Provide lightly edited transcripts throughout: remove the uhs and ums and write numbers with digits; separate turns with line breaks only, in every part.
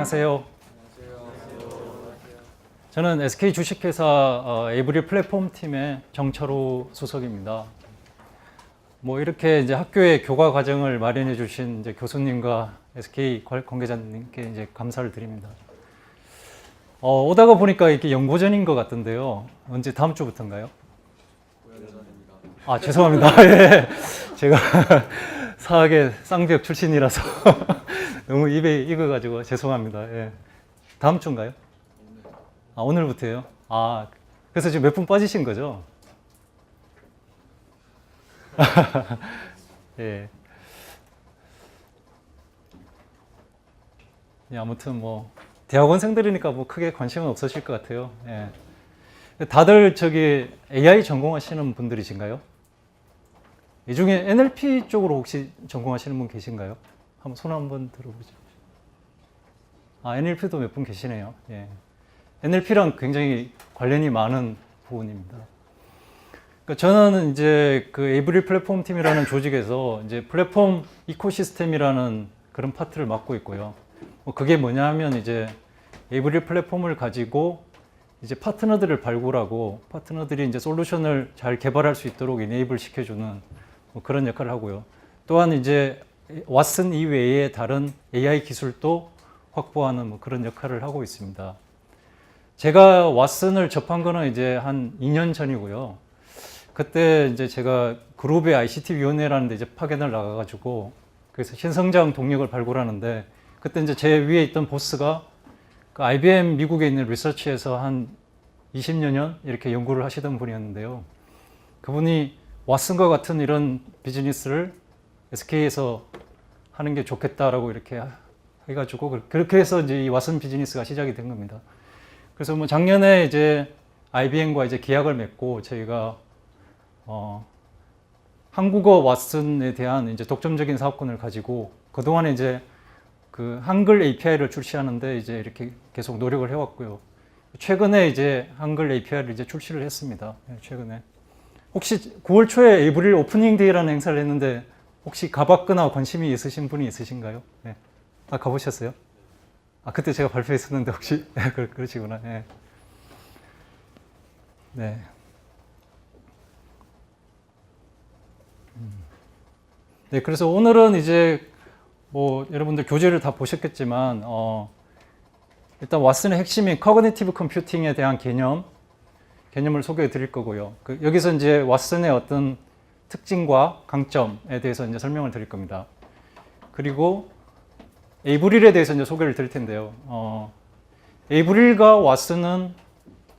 안녕하세요. 저는 SK 주식회사 에이브릴 플랫폼 팀의 정철우 수석입니다. 뭐 이렇게 이제 학교의 교과 과정을 마련해 주신 이제 교수님과 SK 관계자님께 이제 감사를 드립니다. 오다가 보니까 이렇게 연고전인 것 같던데요. 언제 다음 주부터인가요? 아, 죄송합니다. 예. 제가 사학의 쌍벽 출신이라서 너무 입에 익어가지고 죄송합니다. 예. 다음 주인가요? 아, 오늘부터요? 아, 그래서 지금 몇 분 빠지신 거죠? 예. 예, 아무튼 뭐 대학원생들이니까 뭐 크게 관심은 없으실 것 같아요. 예. 다들 저기 AI 전공하시는 분들이신가요? 이 중에 NLP 쪽으로 혹시 전공하시는 분 계신가요? 한번 손 한번 들어보죠. 아, NLP도 몇 분 계시네요. 예. NLP랑 굉장히 관련이 많은 부분입니다. 그러니까 저는 이제 그 에이브릴 플랫폼 팀이라는 조직에서 이제 플랫폼 이코시스템이라는 그런 파트를 맡고 있고요. 뭐 그게 뭐냐 하면 이제 에이브릴 플랫폼을 가지고 이제 파트너들을 발굴하고 파트너들이 이제 솔루션을 잘 개발할 수 있도록 이네이블 시켜주는 뭐 그런 역할을 하고요. 또한 이제 왓슨 이외의 다른 AI 기술도 확보하는 뭐 그런 역할을 하고 있습니다. 제가 왓슨을 접한 거는 이제 한 2년 전이고요. 그때 이제 제가 그룹의 ICT 위원회라는 데 이제 파견을 나가가지고 그래서 신성장 동력을 발굴하는데 그때 이제 제 위에 있던 보스가 그 IBM 미국에 있는 리서치에서 한 20여 년 이렇게 연구를 하시던 분이었는데요. 그분이 왓슨과 같은 이런 비즈니스를 SK에서 하는 게 좋겠다라고 이렇게 해가지고 그렇게 해서 이제 이 왓슨 비즈니스가 시작이 된 겁니다. 그래서 뭐 작년에 이제 IBM과 이제 계약을 맺고 저희가 한국어 왓슨에 대한 이제 독점적인 사업권을 가지고 그동안에 이제 그 한글 API를 출시하는데 이제 이렇게 계속 노력을 해왔고요. 최근에 이제 한글 API를 이제 출시를 했습니다. 최근에. 혹시 9월 초에 에이브릴 오프닝 데이라는 행사를 했는데 혹시 가봤거나 관심이 있으신 분이 있으신가요? 네. 아, 가보셨어요? 아, 그때 제가 발표했었는데 혹시 네, 그러시구나. 네. 네. 네, 그래서 오늘은 이제 뭐 여러분들 교재를 다 보셨겠지만 일단 왓슨의 핵심인 커그니티브 컴퓨팅에 대한 개념을 소개해 드릴 거고요. 여기서 이제 왓슨의 어떤 특징과 강점에 대해서 이제 설명을 드릴 겁니다. 그리고 에이브릴에 대해서 이제 소개를 드릴 텐데요. 에이브릴과 왓슨은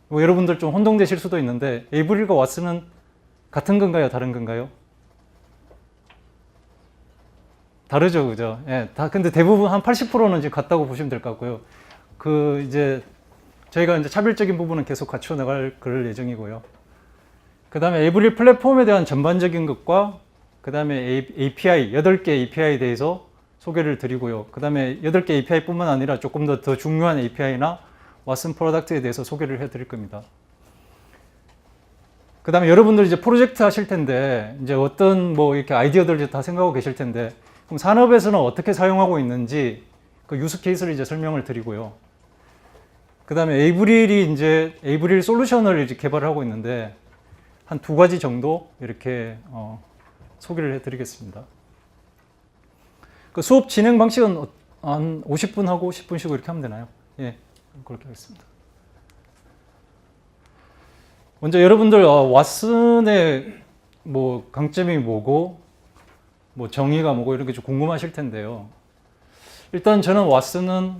뭐 여러분들 좀 혼동되실 수도 있는데 에이브릴과 왓슨은 같은 건가요? 다른 건가요? 다르죠, 그죠? 예, 근데 대부분 한 80%는 이제 같다고 보시면 될 것 같고요. 이제 저희가 이제 차별적인 부분은 계속 갖춰 나갈 그럴 예정이고요. 그 다음에 에이브릴 플랫폼에 대한 전반적인 것과 그 다음에 API, 8개 API에 대해서 소개를 드리고요. 그 다음에 8개 API 뿐만 아니라 조금 더 중요한 API나 왓슨 프로덕트에 대해서 소개를 해 드릴 겁니다. 그 다음에 여러분들 이제 프로젝트 하실 텐데, 이제 어떤 뭐 이렇게 아이디어들 다 생각하고 계실 텐데, 그럼 산업에서는 어떻게 사용하고 있는지 그 유스 케이스를 이제 설명을 드리고요. 그 다음에 에이브릴 솔루션을 이제 개발을 하고 있는데, 한 2가지 정도 이렇게 소개를 해 드리겠습니다. 그 수업 진행 방식은 한 50분 하고 10분 쉬고 이렇게 하면 되나요? 예, 그렇게 하겠습니다. 먼저 여러분들 왓슨의 뭐 강점이 뭐고 뭐 정의가 뭐고 이런 게 좀 궁금하실 텐데요. 일단 저는 왓슨은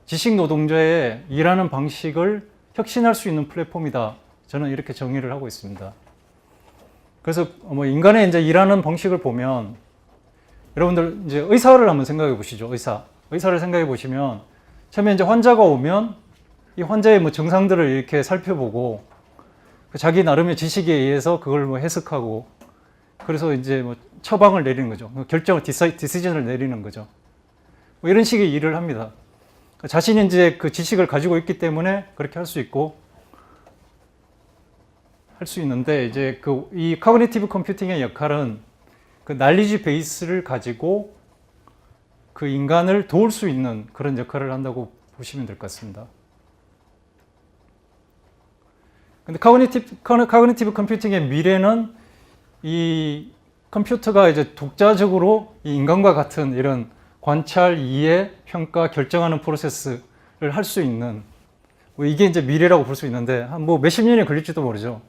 지식 노동자의 일하는 방식을 혁신할 수 있는 플랫폼이다. 저는 이렇게 정의를 하고 있습니다. 그래서 뭐 인간의 이제 일하는 방식을 보면 여러분들 이제 의사를 한번 생각해 보시죠. 의사를 생각해 보시면 처음에 이제 환자가 오면 이 환자의 뭐 증상들을 이렇게 살펴보고 자기 나름의 지식에 의해서 그걸 뭐 해석하고 그래서 이제 뭐 처방을 내리는 거죠. 디시전을 내리는 거죠. 뭐 이런 식의 일을 합니다. 자신이 이제 그 지식을 가지고 있기 때문에 그렇게 할 수 있고 할 수 있는데 이제 이 커그니티브 컴퓨팅의 역할은 그 날리지 베이스를 가지고 그 인간을 도울 수 있는 그런 역할을 한다고 보시면 될 것 같습니다. 근데 카그니티브 컴퓨팅의 미래는 이 컴퓨터가 이제 독자적으로 이 인간과 같은 이런 관찰, 이해, 평가, 결정하는 프로세스를 할 수 있는 뭐 이게 이제 미래라고 볼 수 있는데 한 뭐 몇십 년이 걸릴지도 모르죠.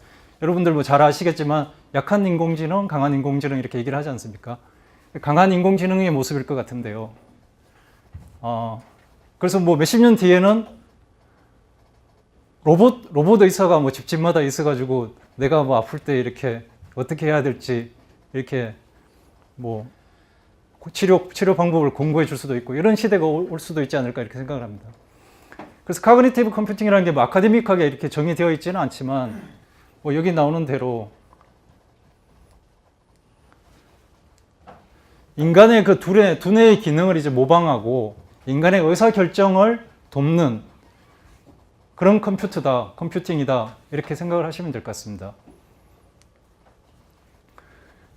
여러분들 뭐 잘 아시겠지만 약한 인공지능, 강한 인공지능 이렇게 얘기를 하지 않습니까? 강한 인공지능의 모습일 것 같은데요. 그래서 뭐 몇십 년 뒤에는 로봇 의사가 뭐 집집마다 있어가지고 내가 뭐 아플 때 이렇게 어떻게 해야 될지 이렇게 뭐 치료 방법을 공고해 줄 수도 있고 이런 시대가 올 수도 있지 않을까 이렇게 생각을 합니다. 그래서 카그니티브 컴퓨팅이라는 게 뭐 아카데믹하게 이렇게 정의되어 있지는 않지만 뭐 여기 나오는 대로 인간의 그 두뇌의 기능을 이제 모방하고 인간의 의사 결정을 돕는 그런 컴퓨팅이다 이렇게 생각을 하시면 될 것 같습니다.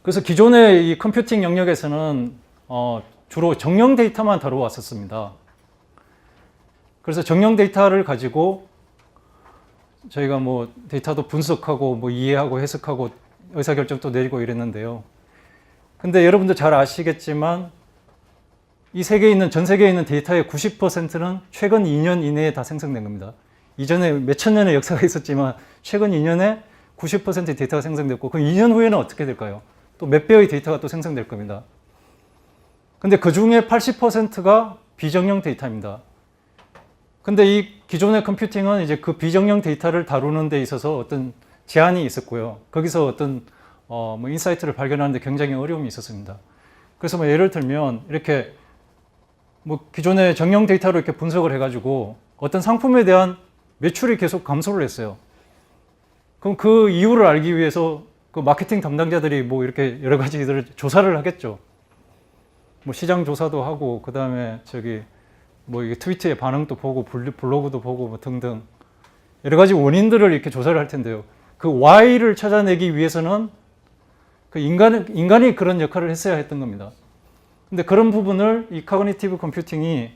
그래서 기존의 이 컴퓨팅 영역에서는 주로 정령 데이터만 다루어왔었습니다. 그래서 정령 데이터를 가지고 저희가 뭐 데이터도 분석하고 뭐 이해하고 해석하고 의사결정도 내리고 이랬는데요. 근데 여러분도 잘 아시겠지만 이 세계에 있는 전 세계에 있는 데이터의 90%는 최근 2년 이내에 다 생성된 겁니다. 이전에 몇천 년의 역사가 있었지만 최근 2년에 90%의 데이터가 생성됐고 그 2년 후에는 어떻게 될까요? 또 몇 배의 데이터가 또 생성될 겁니다. 근데 그 중에 80%가 비정령 데이터입니다. 근데 이 기존의 컴퓨팅은 이제 그 비정령 데이터를 다루는 데 있어서 어떤 제한이 있었고요. 거기서 어떤 뭐 인사이트를 발견하는데 굉장히 어려움이 있었습니다. 그래서 뭐 예를 들면 이렇게 뭐 기존의 정령 데이터로 이렇게 분석을 해가지고 어떤 상품에 대한 매출이 계속 감소를 했어요. 그럼 그 이유를 알기 위해서 그 마케팅 담당자들이 뭐 이렇게 여러 가지들을 조사를 하겠죠. 뭐 시장 조사도 하고 그 다음에 뭐 이게 트위터의 반응도 보고 블로그도 보고 뭐 등등 여러 가지 원인들을 이렇게 조사를 할 텐데요. 그 Y를 찾아내기 위해서는 그 인간이 그런 역할을 했어야 했던 겁니다. 근데 그런 부분을 이 카그니티브 컴퓨팅이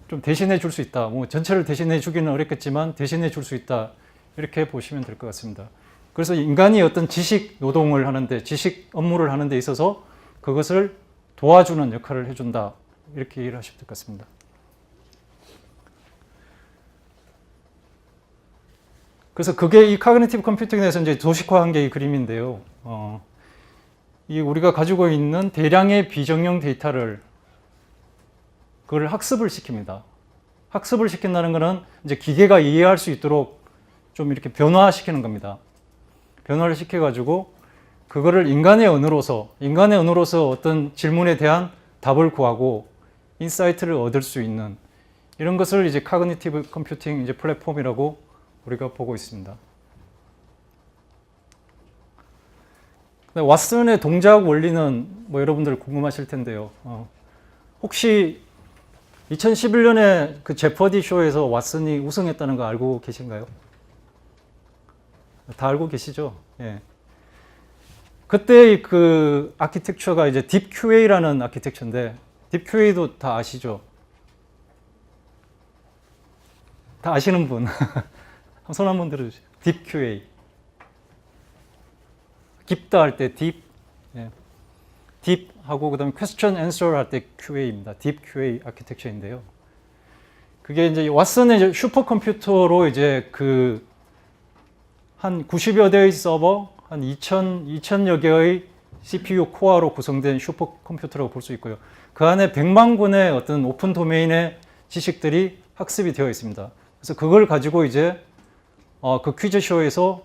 좀 대신해 줄 수 있다. 뭐 전체를 대신해 주기는 어렵겠지만 대신해 줄 수 있다. 이렇게 보시면 될 것 같습니다. 그래서 인간이 어떤 지식 노동을 하는데, 지식 업무를 하는 데 있어서 그것을 도와주는 역할을 해준다. 이렇게 이해를 하시면 될 것 같습니다. 그래서 그게 이 카그니티브 컴퓨팅에 대해서 이제 도식화한 게 이 그림인데요. 이 우리가 가지고 있는 대량의 비정령 데이터를 그걸 학습을 시킵니다. 학습을 시킨다는 것은 이제 기계가 이해할 수 있도록 좀 이렇게 변화시키는 겁니다. 변화를 시켜가지고 그거를 인간의 언어로서 어떤 질문에 대한 답을 구하고 인사이트를 얻을 수 있는 이런 것을 이제 카그니티브 컴퓨팅 이제 플랫폼이라고 우리가 보고 있습니다. 왓슨의 동작 원리는 뭐 여러분들 궁금하실 텐데요. 혹시 2011년에 그 제퍼디 쇼에서 왓슨이 우승했다는 거 알고 계신가요? 다 알고 계시죠? 예. 그때 그 아키텍처가 이제 딥QA라는 아키텍처인데 딥QA도 다 아시죠? 다 아시는 분? 손 한번 들어주세요. 딥QA. 깊다 할 때 딥, 예. 딥 하고 그다음에 question answer 할 때 QA입니다. 딥 QA 아키텍처인데요. 그게 이제 왓슨의 이제 슈퍼컴퓨터로 이제 그 한 90여 대의 서버, 한 2,000여 개의 CPU 코어로 구성된 슈퍼컴퓨터라고 볼 수 있고요. 그 안에 100만 권의 어떤 오픈 도메인의 지식들이 학습이 되어 있습니다. 그래서 그걸 가지고 이제 그 퀴즈쇼에서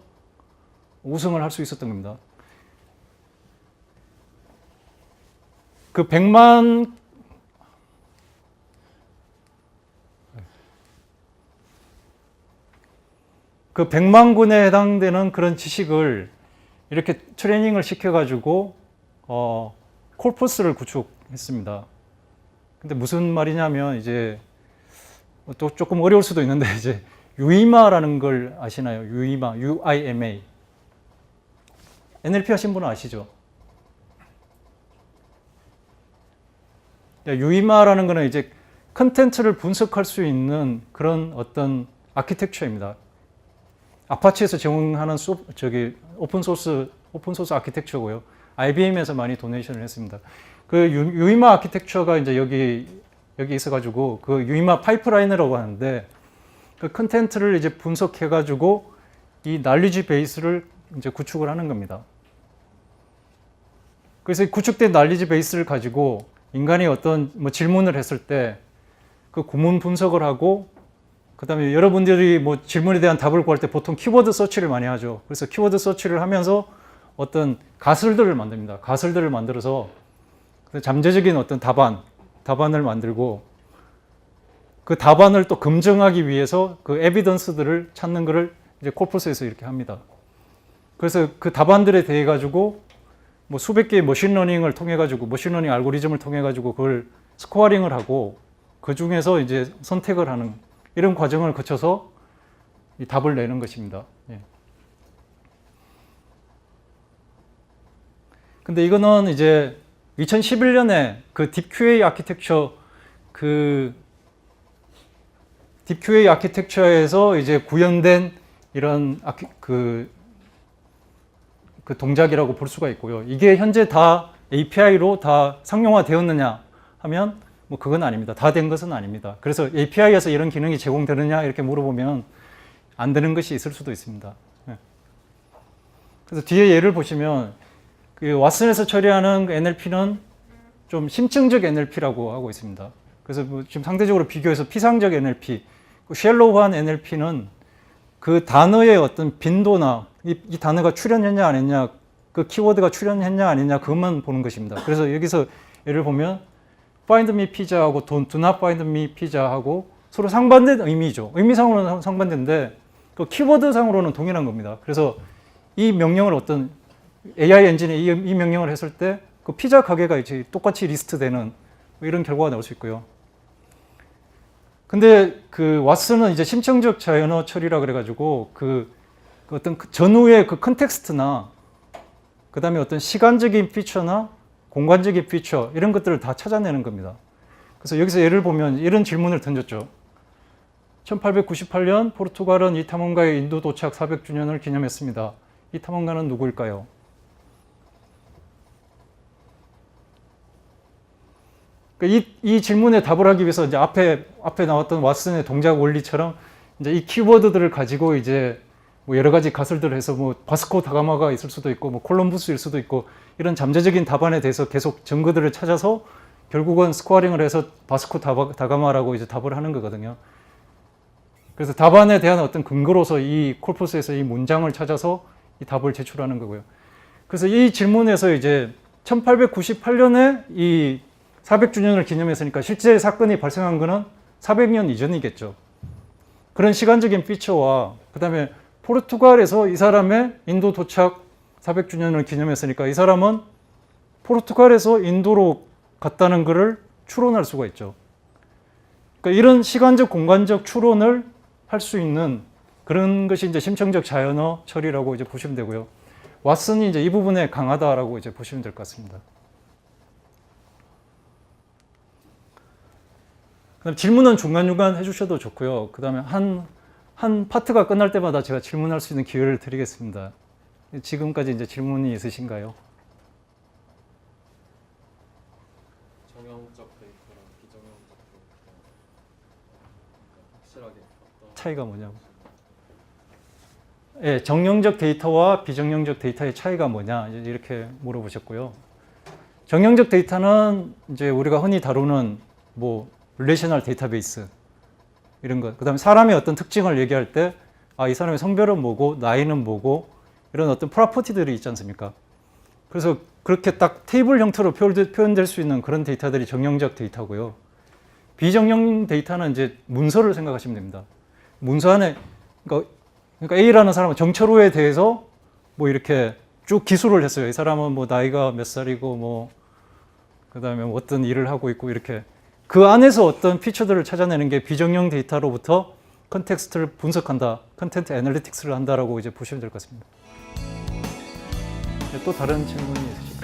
우승을 할 수 있었던 겁니다. 그 100만 권에 해당되는 그런 지식을 이렇게 트레이닝을 시켜가지고 콜포스를 구축했습니다. 근데 무슨 말이냐면 이제 또 조금 어려울 수도 있는데 이제 유이마라는 걸 아시나요? 유이마, UIMA. NLP 하신 분은 아시죠? 유의마라는 거는 이제 컨텐츠를 분석할 수 있는 그런 어떤 아키텍처입니다. 아파치에서 제공하는 오픈소스 아키텍처고요. IBM에서 많이 도네이션을 했습니다. 그 유의마 아키텍처가 이제 여기 있어가지고 그 유의마 파이프라인이라고 하는데 그 컨텐츠를 이제 분석해가지고 이 날리지 베이스를 이제 구축을 하는 겁니다. 그래서 구축된 날리지 베이스를 가지고 인간이 어떤 뭐 질문을 했을 때 그 구문 분석을 하고 그다음에 여러분들이 뭐 질문에 대한 답을 구할 때 보통 키워드 서치를 많이 하죠. 그래서 키워드 서치를 하면서 어떤 가설들을 만듭니다. 가설들을 만들어서 잠재적인 어떤 답안을 만들고 그 답안을 또 검증하기 위해서 그 에비던스들을 찾는 것을 이제 코퍼스에서 이렇게 합니다. 그래서 그 답안들에 대해 가지고 뭐 수백 개의 머신러닝을 통해 가지고 머신러닝 알고리즘을 통해 가지고 그걸 스코어링을 하고 그 중에서 이제 선택을 하는 이런 과정을 거쳐서 이 답을 내는 것입니다. 예. 근데 이거는 이제 2011년에 그 딥QA 아키텍처 딥QA 아키텍처에서 이제 구현된 이런 그 동작이라고 볼 수가 있고요. 이게 현재 다 API로 다 상용화 되었느냐 하면 뭐 그건 아닙니다. 다 된 것은 아닙니다. 그래서 API에서 이런 기능이 제공되느냐 이렇게 물어보면 안 되는 것이 있을 수도 있습니다. 예. 그래서 뒤에 예를 보시면 그 왓슨에서 처리하는 NLP는 좀 심층적 NLP라고 하고 있습니다. 그래서 뭐 지금 상대적으로 비교해서 피상적 NLP, 쉘로우한 NLP는 그 단어의 어떤 빈도나 이 단어가 출현했냐 안 했냐, 그 키워드가 출현했냐 안 했냐 그것만 보는 것입니다. 그래서 여기서 예를 보면 find me pizza하고 do not find me pizza하고 서로 상반된 의미죠. 의미상으로는 상반된데 그 키워드상으로는 동일한 겁니다. 그래서 이 명령을 어떤 AI 엔진이 이 명령을 했을 때 그 피자 가게가 이제 똑같이 리스트되는 이런 결과가 나올 수 있고요. 근데 그 왓슨은 이제 심층적 자연어 처리라 그래가지고 그 어떤 전후의 그 컨텍스트나 그 다음에 어떤 시간적인 피처나 공간적인 피처 이런 것들을 다 찾아내는 겁니다. 그래서 여기서 예를 보면 이런 질문을 던졌죠. 1898년 포르투갈은 이 탐험가의 인도 도착 400주년을 기념했습니다. 이 탐험가는 누구일까요? 이 질문에 답을 하기 위해서 이제 앞에 나왔던 왓슨의 동작 원리처럼 이제 이 키워드들을 가지고 이제 뭐 여러 가지 가설들을 해서 뭐 바스코 다가마가 있을 수도 있고 뭐 콜럼부스일 수도 있고 이런 잠재적인 답안에 대해서 계속 증거들을 찾아서 결국은 스코어링을 해서 바스코 다가마라고 이제 답을 하는 거거든요. 그래서 답안에 대한 어떤 근거로서 이 콜포스에서 이 문장을 찾아서 이 답을 제출하는 거고요. 그래서 이 질문에서 이제 1898년에 이 400주년을 기념했으니까 실제 사건이 발생한 거는 400년 이전이겠죠. 그런 시간적인 피처와 그 다음에 포르투갈에서 이 사람의 인도 도착 400주년을 기념했으니까 이 사람은 포르투갈에서 인도로 갔다는 것을 추론할 수가 있죠. 그러니까 이런 시간적 공간적 추론을 할 수 있는 그런 것이 이제 심층적 자연어 처리라고 이제 보시면 되고요. 왓슨이 이제 이 부분에 강하다라고 이제 보시면 될 것 같습니다. 그다음 질문은 중간중간 해주셔도 좋고요. 그 다음에 한 파트가 끝날 때마다 제가 질문할 수 있는 기회를 드리겠습니다. 지금까지 이제 질문이 있으신가요?
정형적 데이터랑 비정형적 데이터 확실하게 어떤
차이가 뭐냐고. 예, 정형적 데이터와 비정형적 데이터의 차이가 뭐냐 이렇게 물어보셨고요. 정형적 데이터는 이제 우리가 흔히 다루는 뭐 릴레이셔널 데이터베이스 이런 것. 그다음에 사람의 어떤 특징을 얘기할 때 이 사람의 성별은 뭐고 나이는 뭐고 이런 어떤 프로퍼티들이 있지 않습니까? 그래서 그렇게 딱 테이블 형태로 표현될 수 있는 그런 데이터들이 정형적 데이터고요. 비정형 데이터는 이제 문서를 생각하시면 됩니다. 문서 안에 그러니까 A라는 사람은 정철호에 대해서 뭐 이렇게 쭉 기술을 했어요. 이 사람은 뭐 나이가 몇 살이고 뭐 그다음에 뭐 어떤 일을 하고 있고 이렇게 그 안에서 어떤 피처들을 찾아내는 게 비정형 데이터로부터 컨텍스트를 분석한다, 컨텐트 애널리틱스를 한다라고 이제 보시면 될 것 같습니다. 또 다른 질문이 있으실까요?